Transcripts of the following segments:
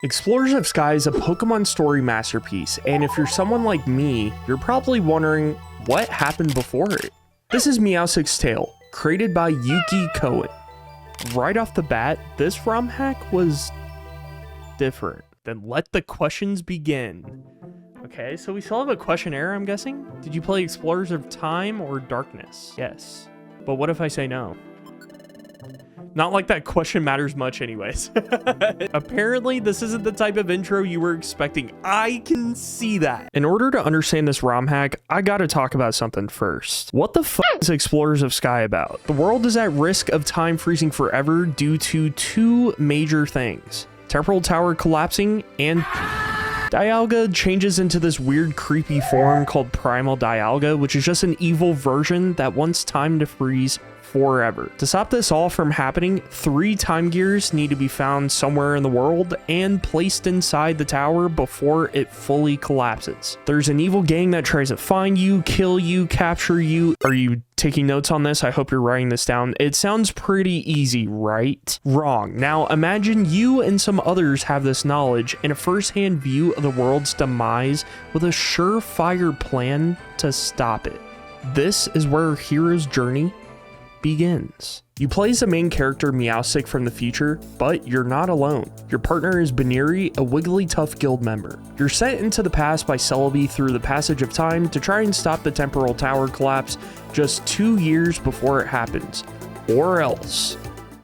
Explorers of Sky is a Pokemon story masterpiece, and if you're someone like me, you're probably wondering what happened before it. This is Meowstic's Tale, created by Yuki Koen. Right off the bat, this ROM hack was different. Then let the questions begin. Okay, so we still have a questionnaire, I'm guessing? Did you play Explorers of Time or Darkness? Yes. But what if I say no? Not like that question matters much anyways. Apparently, this isn't the type of intro you were expecting. I can see that. In order to understand this ROM hack, I gotta talk about something first. What the fuck is Explorers of Sky about? The world is at risk of time freezing forever due to two major things. Temporal Tower collapsing and Dialga changes into this weird creepy form called Primal Dialga, which is just an evil version that wants time to freeze forever. To stop this all from happening, 3 time gears need to be found somewhere in the world and placed inside the tower before it fully collapses. There's an evil gang that tries to find you, kill you, capture you. Are you taking notes on this? I hope you're writing this down. It sounds pretty easy, right? Wrong. Now imagine you and some others have this knowledge and a first-hand view of the world's demise with a surefire plan to stop it. This is where our hero's journey begins. You play as the main character Meowstic from the future, but you're not alone. Your partner is Buneary, a Wigglytuff guild member. You're sent into the past by Celebi through the passage of time to try and stop the temporal tower collapse just 2 years before it happens, or else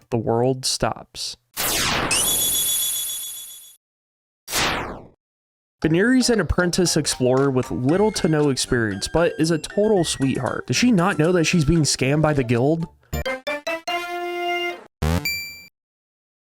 the world stops. Buneary's an apprentice explorer with little to no experience, but is a total sweetheart. Does she not know that she's being scammed by the guild?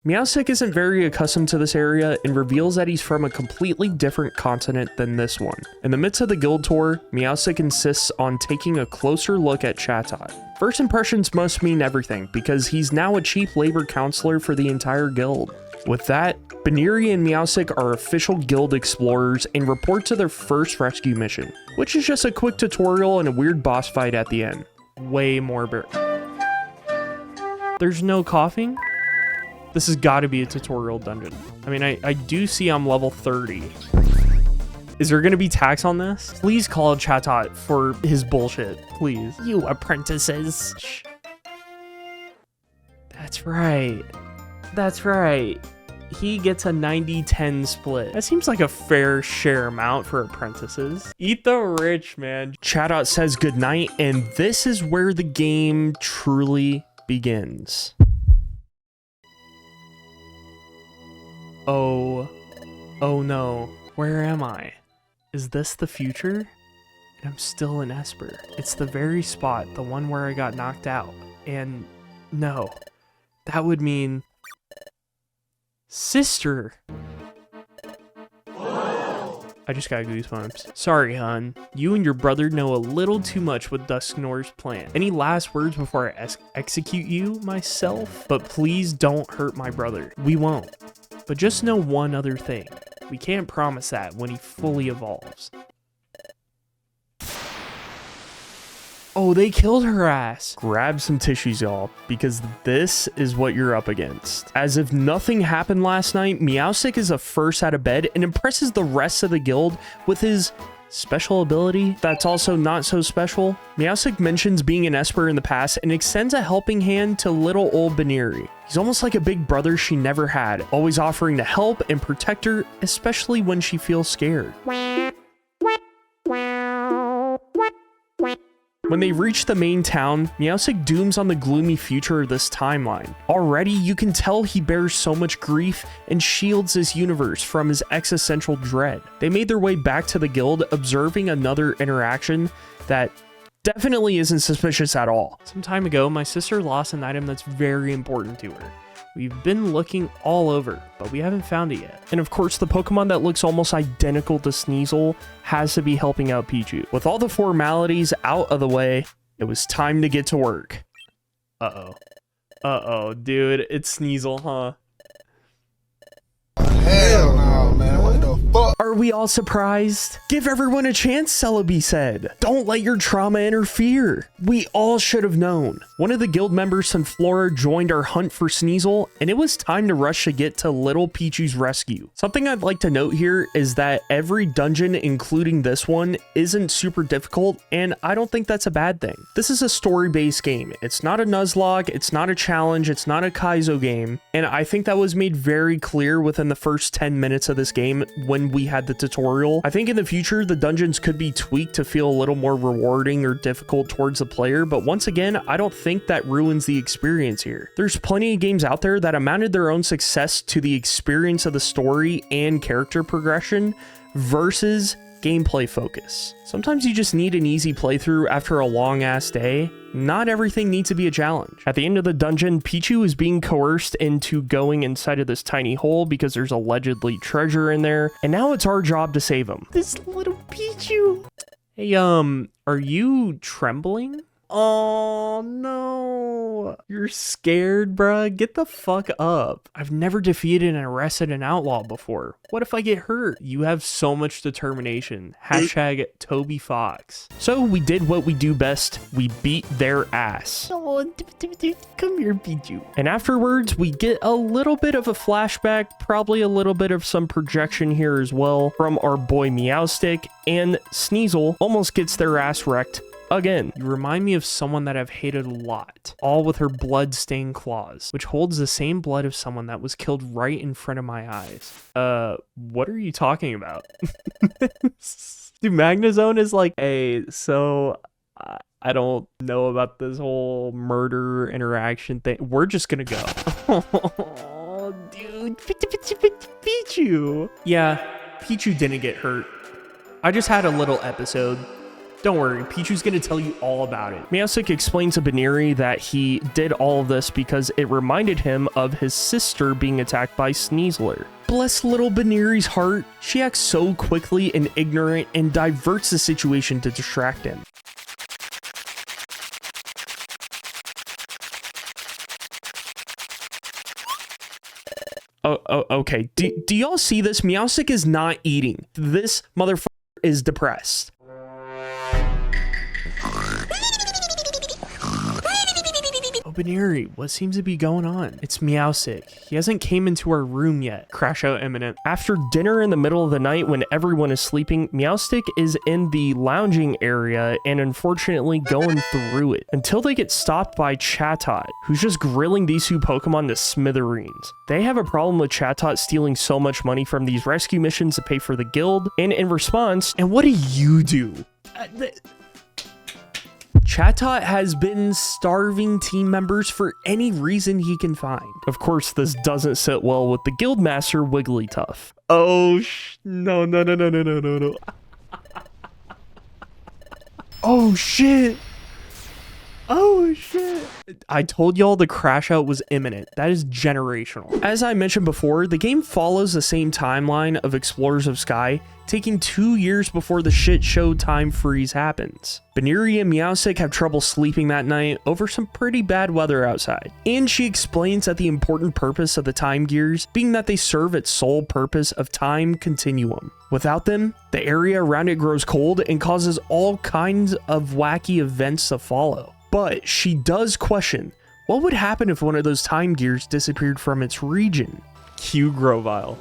Meowstic isn't very accustomed to this area and reveals that he's from a completely different continent than this one. In the midst of the guild tour, Meowstic insists on taking a closer look at Chatot. First impressions must mean everything, because he's now a cheap labor counselor for the entire guild. With that, Buneary and Meowstic are official guild explorers and report to their first rescue mission, which is just a quick tutorial and a weird boss fight at the end. Way more There's no coughing? This has got to be a tutorial dungeon. I mean, I do see I'm level 30. Is there going to be tax on this? Please call Chatot for his bullshit, please. You apprentices. Shh. That's right. That's right. He gets a 90-10 split. That seems like a fair share amount for apprentices. Eat the rich, man. Chatot says goodnight, and this is where the game truly begins. Oh no. Where am I? Is this the future? And I'm still in Esper. It's the very spot, the one where I got knocked out. And no, that would mean sister. I just got goosebumps. Sorry, hun. You and your brother know a little too much with Dusknoir's plan. Any last words before I execute you myself? But please don't hurt my brother. We won't. But just know one other thing. We can't promise that when he fully evolves. Oh, they killed her ass. Grab some tissues, y'all, because this is what you're up against. As if nothing happened last night, Meowstic is the first out of bed and impresses the rest of the guild with his special ability that's also not so special. Meowstic mentions being an Esper in the past and extends a helping hand to little old Buneary. He's almost like a big brother she never had, always offering to help and protect her, especially when she feels scared. When they reach the main town, Meowstic dooms on the gloomy future of this timeline. Already, you can tell he bears so much grief and shields this universe from his existential dread. They made their way back to the guild, observing another interaction that definitely isn't suspicious at all. Some time ago, my sister lost an item that's very important to her. We've been looking all over, but we haven't found it yet. And of course, the Pokemon that looks almost identical to Sneasel has to be helping out Pichu. With all the formalities out of the way, it was time to get to work. Uh-oh, dude, it's Sneasel, huh? Hell no, man. What the fuck? Are we all surprised? Give everyone a chance, Celebi said. Don't let your trauma interfere. We all should have known. One of the guild members, Sunflora, joined our hunt for Sneasel, and it was time to rush to get to little Pichu's rescue. Something I'd like to note here is that every dungeon, including this one, isn't super difficult, and I don't think that's a bad thing. This is a story-based game. It's not a Nuzlocke, it's not a challenge, it's not a Kaizo game, and I think that was made very clear within the first 10 minutes of this game when we had the tutorial. I think in the future, the dungeons could be tweaked to feel a little more rewarding or difficult towards the player, but once again, I don't think that ruins the experience here. There's plenty of games out there that have mounted their own success to the experience of the story and character progression versus gameplay focus. Sometimes you just need an easy playthrough after a long ass day. Not everything needs to be a challenge. At the end of the dungeon, Pichu is being coerced into going inside of this tiny hole because there's allegedly treasure in there, and now it's our job to save him. This little Pichu. Hey, are you trembling? Oh no, you're scared, bruh. Get the fuck up. I've never defeated and arrested an outlaw before. What if I get hurt? You have so much determination. Hashtag Toby Fox. So we did what we do best. We beat their ass. Oh, come here, Pichu. And afterwards, we get a little bit of a flashback, probably a little bit of some projection here as well from our boy Meowstic, and Sneasel almost gets their ass wrecked again. You remind me of someone that I've hated a lot, all with her blood-stained claws, which holds the same blood of someone that was killed right in front of my eyes. What are you talking about? Dude, Magnazone is like, hey, so I don't know about this whole murder interaction thing. We're just gonna go. Oh, dude, Pichu. Yeah, Pichu didn't get hurt. I just had a little episode. Don't worry, Pichu's gonna tell you all about it. Meowstic explains to Buneary that he did all of this because it reminded him of his sister being attacked by Sneasler. Bless little Buneary's heart. She acts so quickly and ignorant and diverts the situation to distract him. Oh, okay. Do y'all see this? Meowstic is not eating. This motherfucker is depressed. Oh, Buneary, what seems to be going on? It's Meowstic. He hasn't came into our room yet. Crash out imminent. After dinner in the middle of the night when everyone is sleeping, Meowstic is in the lounging area and unfortunately going through it until they get stopped by Chatot, who's just grilling these two Pokemon to smithereens. They have a problem with Chatot stealing so much money from these rescue missions to pay for the guild, and in response, and what do you do? Chatot has been starving team members for any reason he can find. Of course, this doesn't sit well with the guildmaster Wigglytuff. Oh, no. Oh, shit. Oh, shit. I told y'all the crash out was imminent. That is generational. As I mentioned before, the game follows the same timeline of Explorers of Sky, taking 2 years before the shit show time freeze happens. Buneary and Meowstic have trouble sleeping that night over some pretty bad weather outside, and she explains that the important purpose of the time gears being that they serve its sole purpose of time continuum. Without them, the area around it grows cold and causes all kinds of wacky events to follow. But she does question, what would happen if one of those time gears disappeared from its region? Cue Grovyle.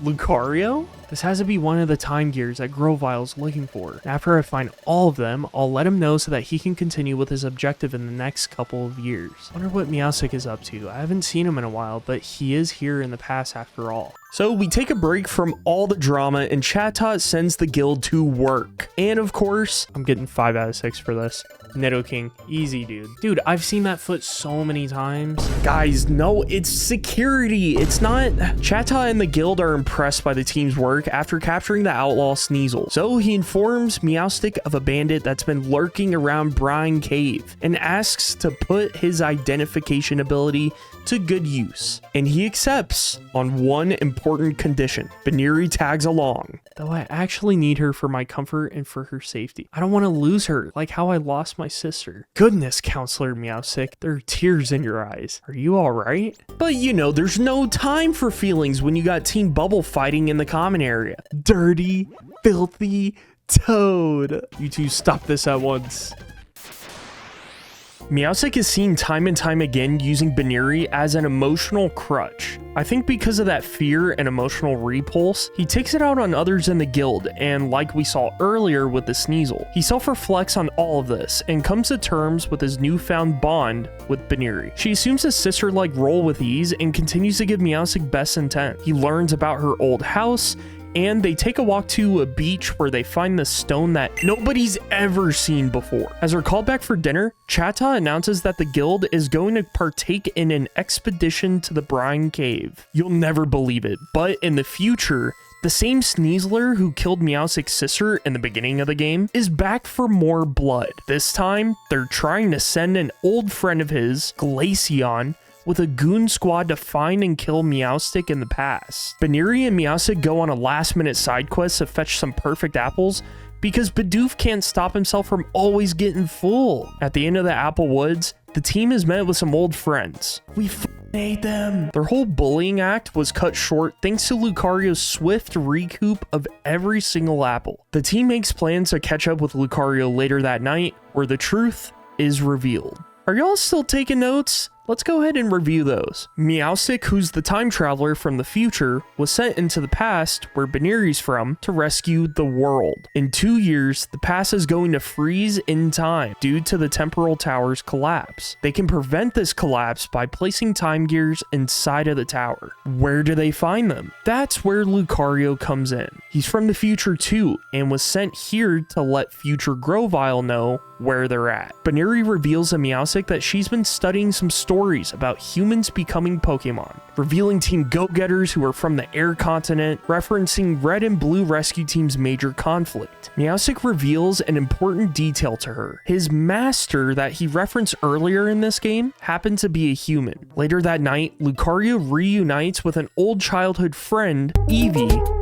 Lucario? This has to be one of the time gears that Grovyle's looking for. After I find all of them, I'll let him know so that he can continue with his objective in the next couple of years. Wonder what Meowstic is up to. I haven't seen him in a while, but he is here in the past after all. So we take a break from all the drama and Chatot sends the guild to work. And of course, I'm getting 5 out of 6 for this. Nidoking, easy dude. Dude, I've seen that foot so many times. Guys, no, it's security. It's not. Chatot and the guild are impressed by the team's work after capturing the outlaw Sneasel. So he informs Meowstic of a bandit that's been lurking around Brine Cave and asks to put his identification ability to good use. And he accepts on one important important condition. Buneary tags along. Though I actually need her for my comfort and for her safety. I don't want to lose her, like how I lost my sister. Goodness, Counselor Meowstic, there are tears in your eyes. Are you alright? But you know, there's no time for feelings when you got Team Bubble fighting in the common area. Dirty, filthy Toad. You two stop this at once. Meowstic is seen time and time again using Buneary as an emotional crutch. I think because of that fear and emotional repulse, he takes it out on others in the guild, and like we saw earlier with the Sneasel, he self-reflects on all of this and comes to terms with his newfound bond with Buneary. She assumes a sister-like role with ease and continues to give Meowstic best intent. He learns about her old house, and they take a walk to a beach where they find the stone that nobody's ever seen before. As they're called back for dinner, Chatta announces that the guild is going to partake in an expedition to the Brine Cave. You'll never believe it, but in the future, the same Sneasler who killed Meowstic's sister in the beginning of the game is back for more blood. This time, they're trying to send an old friend of his, Glaceon, with a goon squad to find and kill Meowstic in the past. Buneary and Meowstic go on a last-minute side quest to fetch some perfect apples because Bidoof can't stop himself from always getting full. At the end of the Apple Woods, the team is met with some old friends. We made them. Their whole bullying act was cut short thanks to Lucario's swift recoup of every single apple. The team makes plans to catch up with Lucario later that night, where the truth is revealed. Are y'all still taking notes? Let's go ahead and review those. Meowstic, who's the time traveler from the future, was sent into the past, where Buneary's from, to rescue the world. In 2 years, the past is going to freeze in time due to the temporal tower's collapse. They can prevent this collapse by placing time gears inside of the tower. Where do they find them? That's where Lucario comes in. He's from the future too, and was sent here to let future Grovyle know where they're at. Buneary reveals to Meowstic that she's been studying some stories about humans becoming Pokemon, revealing Team Go-Getters who are from the Air Continent, referencing Red and Blue Rescue Team's major conflict. Meowstic reveals an important detail to her. His master that he referenced earlier in this game happened to be a human. Later that night, Lucario reunites with an old childhood friend, Eevee,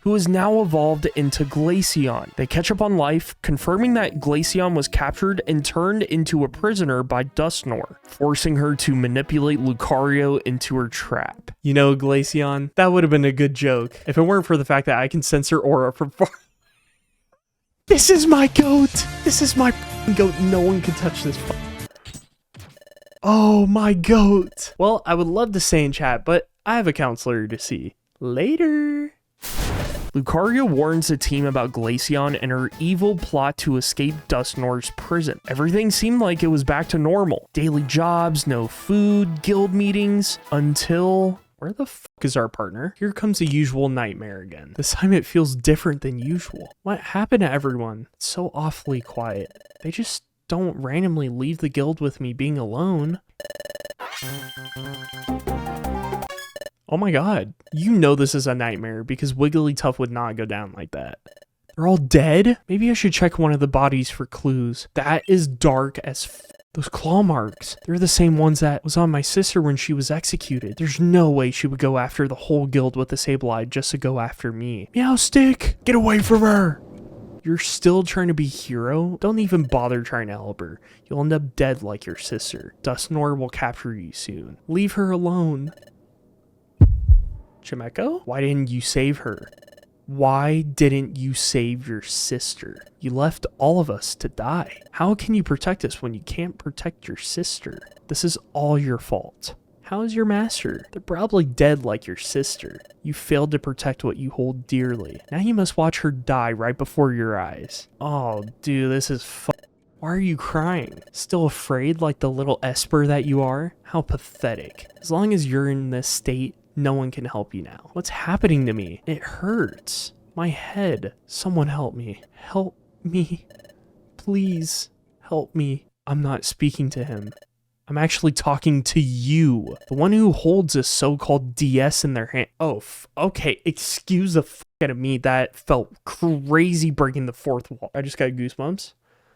who is now evolved into Glaceon. They catch up on life, confirming that Glaceon was captured and turned into a prisoner by Dusknoir, forcing her to manipulate Lucario into her trap. You know, Glaceon, that would have been a good joke if it weren't for the fact that I can sense her aura from far. This is my goat! This is my goat. No one can touch this. Oh, my goat. Well, I would love to stay in chat, but I have a counselor to see. Later. Lucario warns the team about Glaceon and her evil plot to escape Dusknoir's prison. Everything seemed like it was back to normal. Daily jobs, no food, guild meetings, until... Where the f*** is our partner? Here comes the usual nightmare again. This time it feels different than usual. What happened to everyone? It's so awfully quiet. They just don't randomly leave the guild with me being alone. Oh my god, you know this is a nightmare because Wigglytuff would not go down like that. They're all dead? Maybe I should check one of the bodies for clues. That is dark as f. Those claw marks, they're the same ones that was on my sister when she was executed. There's no way she would go after the whole guild with a Sableye just to go after me. Meowstic, get away from her! You're still trying to be hero? Don't even bother trying to help her. You'll end up dead like your sister. Dusknoir will capture you soon. Leave her alone. Chimecho? Why didn't you save her? Why didn't you save your sister? You left all of us to die. How can you protect us when you can't protect your sister? This is all your fault. How is your master? They're probably dead like your sister. You failed to protect what you hold dearly. Now you must watch her die right before your eyes. Oh, dude, this is Why are you crying? Still afraid like the little Esper that you are? How pathetic. As long as you're in this state, no one can help you now. What's happening to me? It hurts. My head. Someone help me. Help me. Please help me. I'm not speaking to him. I'm actually talking to you. The one who holds a so-called DS in their hand. Oh, okay. Excuse the f*** out of me. That felt crazy breaking the fourth wall. I just got goosebumps.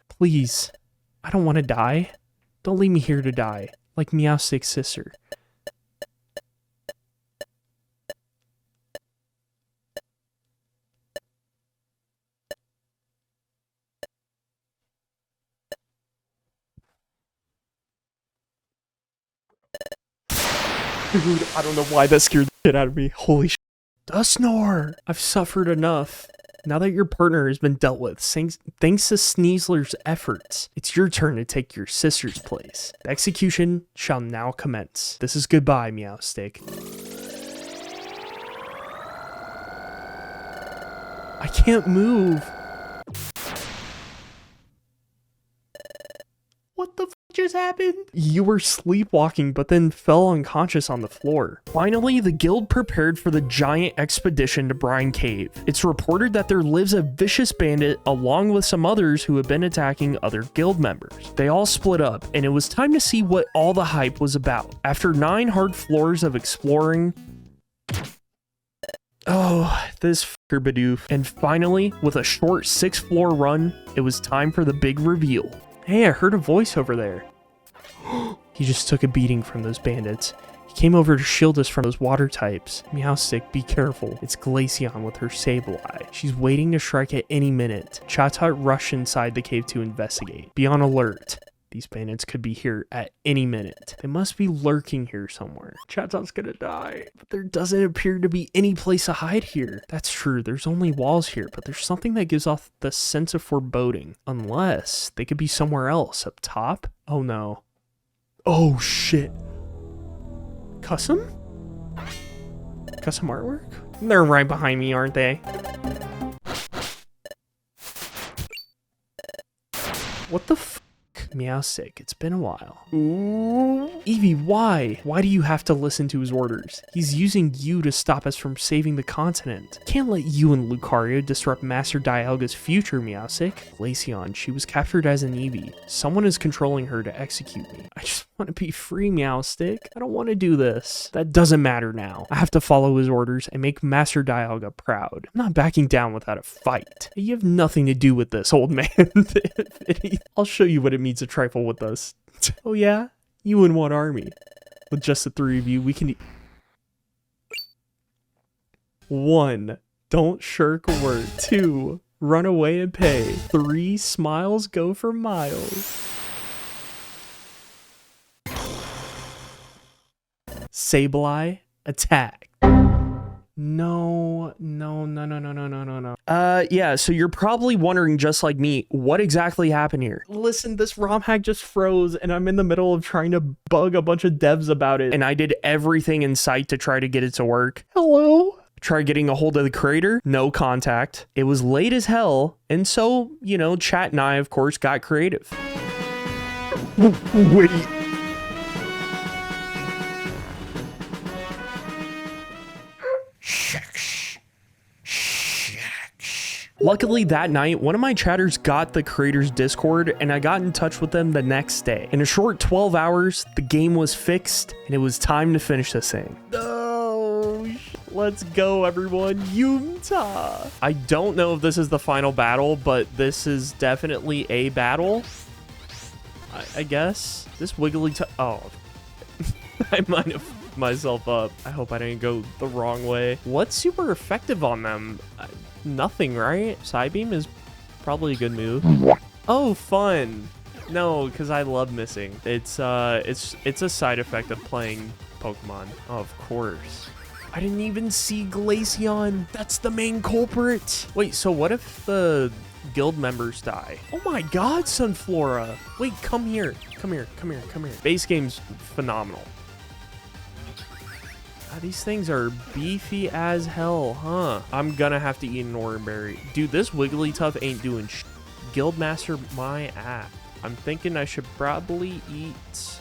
Please. I don't want to die. Don't leave me here to die. Like Meowstic's sister. Dude, I don't know why that scared the shit out of me. Holy shit. Dusknor, I've suffered enough. Now that your partner has been dealt with, thanks to Sneasler's efforts, it's your turn to take your sister's place. The execution shall now commence. This is goodbye, Meowstic. I can't move. What the f just happened? You were sleepwalking, but then fell unconscious on the floor. Finally, the guild prepared for the giant expedition to Brine Cave. It's reported that there lives a vicious bandit along with some others who have been attacking other guild members. They all split up, and it was time to see what all the hype was about. After 9 hard floors of exploring, oh, this fucker Bidoof. And finally, with a short 6-floor run, it was time for the big reveal. Hey, I heard a voice over there. He just took a beating from those bandits. He came over to shield us from those water types. Meowstic, be careful. It's Glaceon with her Sableye. She's waiting to strike at any minute. Chatot rushed inside the cave to investigate. Be on alert. These bandits could be here at any minute. They must be lurking here somewhere. Chatot's gonna die. But there doesn't appear to be any place to hide here. That's true, there's only walls here, but there's something that gives off the sense of foreboding. Unless they could be somewhere else. Up top? Oh no. Oh shit. Custom? Custom artwork? They're right behind me, aren't they? What the f? Meowstic, it's been a while. Ooh. Eevee, why? Why do you have to listen to his orders? He's using you to stop us from saving the continent. Can't let you and Lucario disrupt Master Dialga's future, Meowstic. Glaceon, she was captured as an Eevee. Someone is controlling her to execute me. I just want to be free, Meowstic. I don't want to do this. That doesn't matter now. I have to follow his orders and make Master Dialga proud. I'm not backing down without a fight. You have nothing to do with this, old man. I'll show you what it means to trifle with us. Oh yeah? You in one army. With just the 3 of you, we can... 1. Don't shirk work. 2. Run away and pay. 3. Smiles go for miles. Sableye, attack. No. Yeah, so you're probably wondering, just like me, what exactly happened here? Listen, this ROM hack just froze, and I'm in the middle of trying to bug a bunch of devs about it, and I did everything in sight to try to get it to work. Hello? Try getting a hold of the creator, no contact. It was late as hell, and so, you know, chat and I, of course, got creative. Wait. Luckily that night, one of my chatters got the creator's Discord and I got in touch with them the next day. In a short 12 hours, the game was fixed and it was time to finish this thing. Oh, let's go everyone, Yumta! I don't know if this is the final battle, but this is definitely a battle. I guess. This Wigglytuff, oh. I might have f***ed myself up. I hope I didn't go the wrong way. What's super effective on them? Nothing, right? Psybeam is probably a good move. Oh, fun. No, because I love missing. It's a side effect of playing Pokemon. Oh, of course. I didn't even see Glaceon. That's the main culprit. Wait, so what if the guild members die? Oh my god, Sunflora. Wait, come here. Come here. Base game's phenomenal. These things are beefy as hell, huh? I'm gonna have to eat an Oranberry. Dude, this Wigglytuff ain't doing sh. Guildmaster my ass. I'm thinking I should probably eat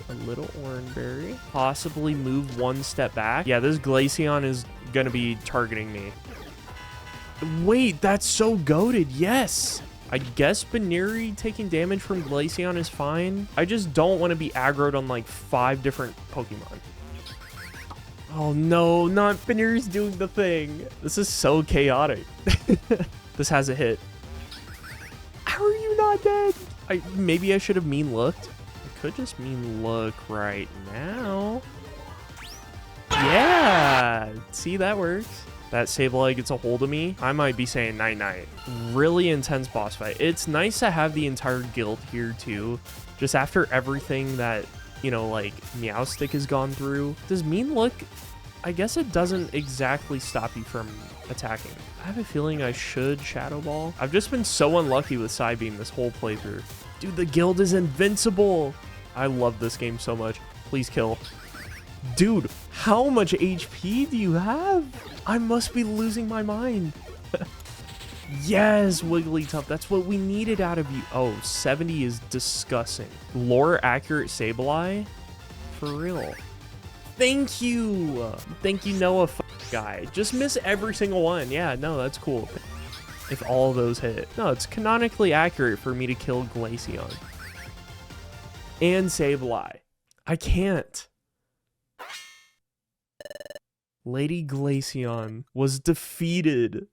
a little Oranberry. Possibly move 1 step back. Yeah, this Glaceon is gonna be targeting me. Wait, that's so goated. Yes. I guess Buneary taking damage from Glaceon is fine. I just don't want to be aggroed on like 5 different Pokemon. Oh no, not Buneary's doing the thing. This is so chaotic. This has a hit. How are you not dead? Maybe I should have mean looked. I could just mean look right now. Yeah, see, that works. That Sableye gets a hold of me. I might be saying night-night. Really intense boss fight. It's nice to have the entire guild here too. Just after everything that you know, like Meowstic has gone through. Does mean look? I guess it doesn't exactly stop you from attacking. I have a feeling I should Shadow Ball. I've just been so unlucky with Psybeam this whole playthrough. Dude, the guild is invincible. I love this game so much. Please kill. Dude, how much HP do you have? I must be losing my mind. Yes, Wigglytuff. That's what we needed out of you. Oh, 70 is disgusting. Lore accurate Sableye? For real. Thank you. Thank you, Noah guy. Just miss every single one. Yeah, no, that's cool. If all those hit. No, it's canonically accurate for me to kill Glaceon. And Sableye. I can't. Lady Glaceon was defeated.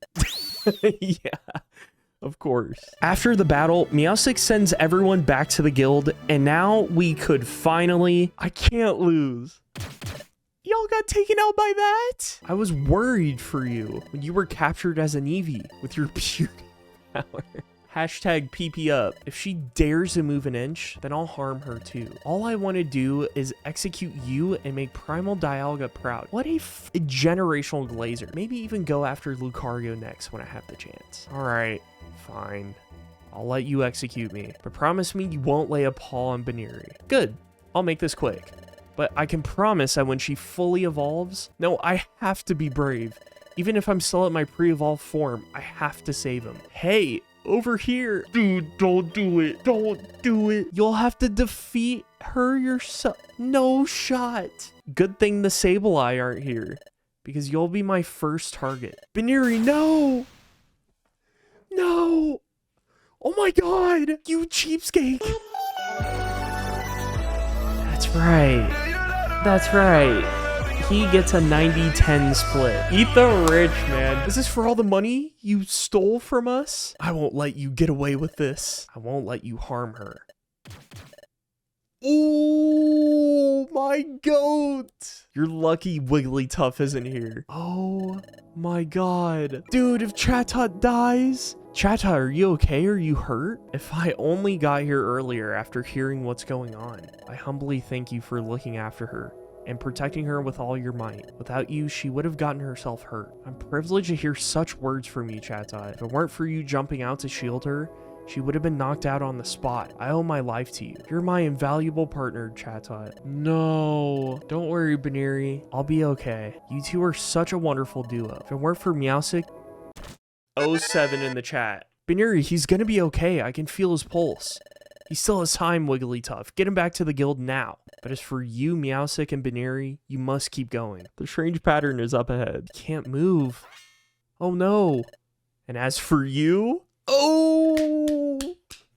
Yeah, of course. After the battle, Meowstic sends everyone back to the guild, and now we could finally... I can't lose. Y'all got taken out by that? I was worried for you when you were captured as an Eevee with your pure power. Hashtag PP up. If she dares to move an inch, then I'll harm her too. All I want to do is execute you and make Primal Dialga proud. What a generational Glazer. Maybe even go after Lucario next when I have the chance. All right, fine. I'll let you execute me, but promise me you won't lay a paw on Buneary. Good. I'll make this quick. But I can promise that when she fully evolves, no, I have to be brave. Even if I'm still at my pre-evolved form, I have to save him. Hey, over here. Dude, don't do it. Don't do it. You'll have to defeat her yourself. No shot. Good thing the Sableye aren't here, because you'll be my first target. Buneary, no. No. Oh my god. You cheapskate. That's right. That's right. He gets a 90-10 split. Eat the rich, man. Is this for all the money you stole from us? I won't let you get away with this. I won't let you harm her. Oh my goat. You're lucky Wigglytuff isn't here. Oh my god. Dude, if Chatot dies... Chatot, are you okay? Are you hurt? If I only got here earlier after hearing what's going on. I humbly thank you for looking after her and protecting her with all your might. Without you, she would have gotten herself hurt. I'm privileged to hear such words from you, Chatot. If it weren't for you jumping out to shield her, she would have been knocked out on the spot. I owe my life to you. You're my invaluable partner, Chatot. No. Don't worry, Buneary. I'll be okay. You two are such a wonderful duo. If it weren't for Meowstic... 07 in the chat. Buneary, he's gonna be okay. I can feel his pulse. He still has time, Wigglytuff. Get him back to the guild now. But as for you, Meowstic and Buneary, you must keep going. The strange pattern is up ahead. Can't move. Oh no. And as for you... Oh!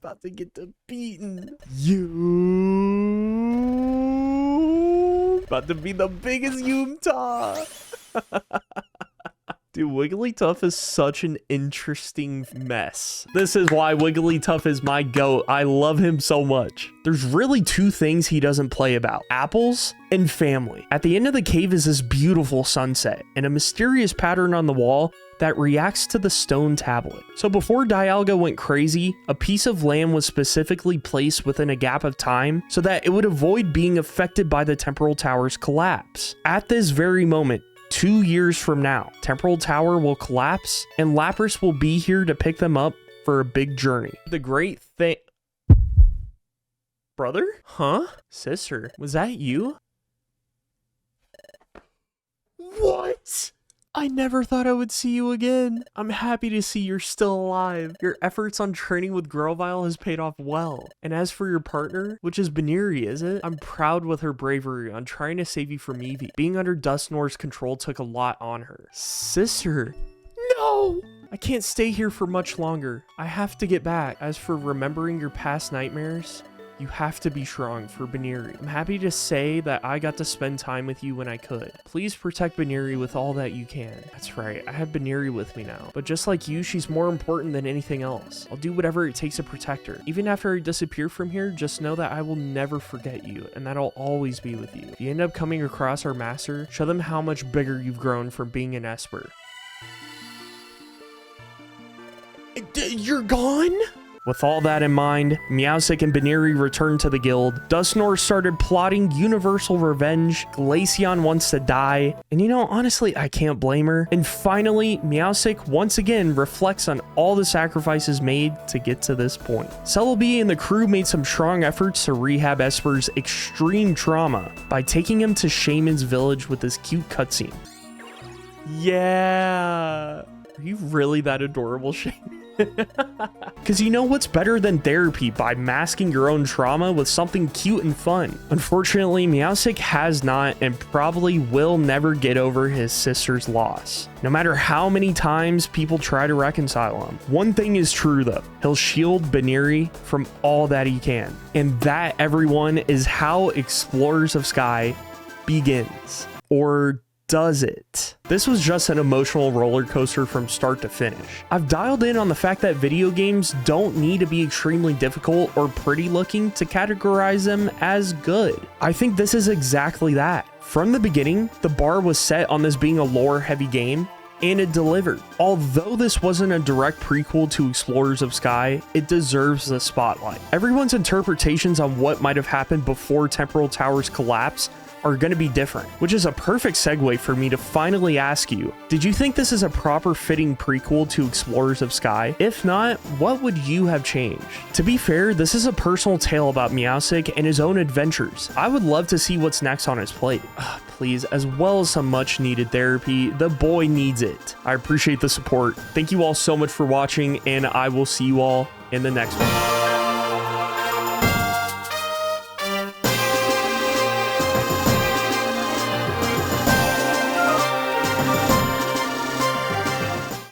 About to get beaten. You... About to be the biggest Yumta. Dude, Wigglytuff is such an interesting mess. This is why Wigglytuff is my GOAT. I love him so much. There's really two things he doesn't play about: apples and family. At the end of the cave is this beautiful sunset and a mysterious pattern on the wall that reacts to the stone tablet. So before Dialga went crazy, a piece of land was specifically placed within a gap of time so that it would avoid being affected by the Temporal Tower's collapse. At this very moment, 2 years from now, Temporal Tower will collapse and Lapras will be here to pick them up for a big journey. The great thing... Brother? Huh? Sister? Was that you? What? I never thought I would see you again. I'm happy to see you're still alive. Your efforts on training with Grovyle has paid off well. And as for your partner, which is Buneary, is it? I'm proud with her bravery on trying to save you from Eevee. Being under Dusknoir's control took a lot on her. Sister. No! I can't stay here for much longer. I have to get back. As for remembering your past nightmares, you have to be strong for Buneary. I'm happy to say that I got to spend time with you when I could. Please protect Buneary with all that you can. That's right, I have Buneary with me now. But just like you, she's more important than anything else. I'll do whatever it takes to protect her. Even after I disappear from here, just know that I will never forget you and that I'll always be with you. If you end up coming across our master, show them how much bigger you've grown from being an Esper. You're gone? With all that in mind, Meowstic and Buneary returned to the guild, Dusknoir started plotting universal revenge, Glaceon wants to die, and you know, honestly, I can't blame her. And finally, Meowstic once again reflects on all the sacrifices made to get to this point. Celebi and the crew made some strong efforts to rehab Esper's extreme trauma by taking him to Shaman's village with this cute cutscene. Yeah, are you really that adorable, Shaman? Because you know what's better than therapy by masking your own trauma with something cute and fun. Unfortunately, Meowstic has not and probably will never get over his sister's loss, no matter how many times people try to reconcile him. One thing is true though, he'll shield Buneary from all that he can. And that, everyone, is how Explorers of Sky begins. Or does it? This was just an emotional roller coaster from start to finish. I've dialed in on the fact that video games don't need to be extremely difficult or pretty looking to categorize them as good. I think this is exactly that. From the beginning, the bar was set on this being a lore heavy game, and it delivered. Although this wasn't a direct prequel to Explorers of Sky, it deserves the spotlight. Everyone's interpretations on what might have happened before Temporal Tower's collapse are going to be different, which is a perfect segue for me to finally ask you, did you think this is a proper fitting prequel to Explorers of Sky? If not, what would you have changed? To be fair, this is a personal tale about Meowstic and his own adventures. I would love to see what's next on his plate. Please, as well as some much needed therapy. The boy needs it. I appreciate the support. Thank you all so much for watching, and I will see you all in the next one.